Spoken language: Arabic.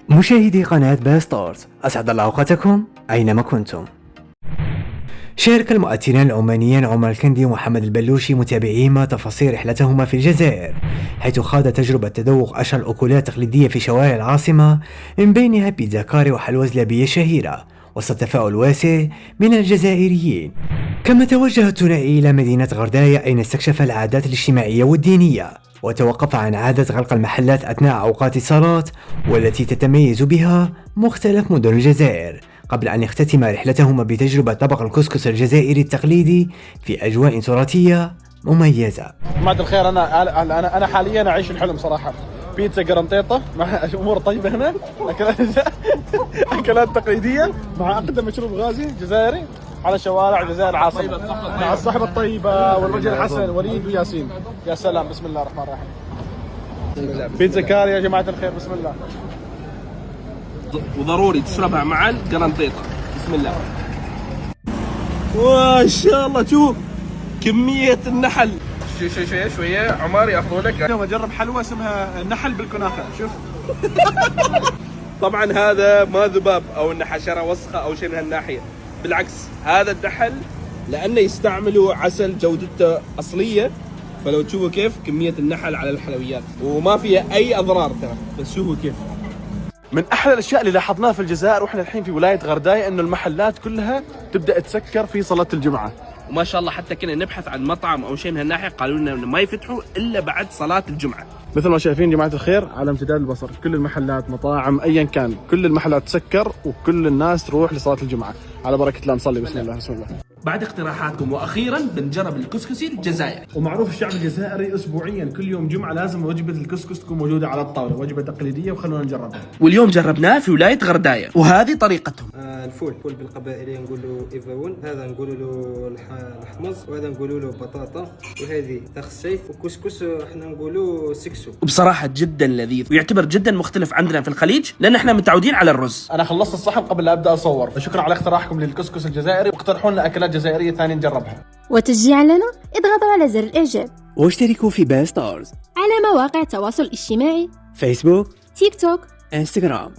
مشاهدي قناة باستارز، أسعد الله أوقاتكم أينما كنتم. شارك المؤثران العمانيان عمر الكندي ومحمد البلوشي متابعيهما تفاصيل رحلتهما في الجزائر، حيث خاض تجربة تذوق أشهر الأكلات التقليدية في شوارع العاصمة، من بينها بيتزا كاري وحلوى زلابية شهيرة، وسط تفاؤل واسع من الجزائريين. كما توجه الثنائي إلى مدينة غرداية، أين استكشف العادات الاجتماعية والدينية، وتوقف عن عادة غلق المحلات أثناء أوقات الصلاة، والتي تتميز بها مختلف مدن الجزائر، قبل أن يختتم رحلتهما بتجربة طبق الكسكس الجزائري التقليدي في أجواء تراثية مميزة. جماعة الخير، أنا حاليا أعيش الحلم صراحة. بيتزا قرنطيطة مع أمور طيبة هنا، أكلات تقليدية مع أقدم مشروب غازي جزائري على شوارع الجزائر العاصمة، مع الصحبة الطيبة والوجه الحسن وليد وياسين. يا سلام، بسم الله الرحمن الرحيم. بيتزا كاري يا جماعة الخير، بسم الله. وضروري تشربها مع القرنطيطة، بسم الله. ما شاء الله، شوف كمية النحل. شوية عمار ياخذوا لك. اليوم أجرب حلوى اسمها نحل بالكنافة. شوف. طبعا هذا ما ذباب او انه حشرة وسخة او شيء من هالناحية، بالعكس هذا النحل لانه يستعملوا عسل جودته اصلية، فلو تشوفوا كيف كمية النحل على الحلويات وما فيها اي اضرار ترى، بس شوفوا كيف. من احلى الاشياء اللي لاحظناها في الجزائر واحنا الحين في ولايه غردايه انه المحلات كلها تبدا تسكر في صلاه الجمعه. وما شاء الله حتى كنا نبحث عن مطعم او شيء من هالناحية، قالوا لنا انه ما يفتحوا الا بعد صلاة الجمعة. مثل ما شايفين جماعه الخير على امتداد البصر، كل المحلات مطاعم ايا كان كل المحلات تسكر وكل الناس تروح لصلاه الجمعه. على بركه الله نصلي. بسم الله بسم الله. بعد اقتراحاتكم واخيرا بنجرب الكسكسي الجزائري. ومعروف الشعب الجزائري اسبوعيا كل يوم جمعه لازم وجبه الكسكس تكون موجوده على الطاوله، وجبه تقليديه، وخلونا نجربها. واليوم جربناه في ولاية غرداية، وهذه طريقتهم. الفول بالقبائليه نقول له ايفاون، هذا نقول له الحمص، وهذا نقول له بطاطا، وهذه تخسيف، وكسكس احنا نقولوا سكسو. وبصراحة جدا لذيذ، ويعتبر جدا مختلف عندنا في الخليج لان احنا متعودين على الرز. انا خلصت الصحن قبل لا ابدا اصور، فشكرا على اقتراحكم للكسكس الجزائري، واقترحوا لنا اكلات جزائريه ثانيه نجربها. وتشجيعا لنا اضغطوا على زر الإعجاب واشتركوا في باستارز على مواقع التواصل الاجتماعي فيسبوك، تيك توك، انستغرام.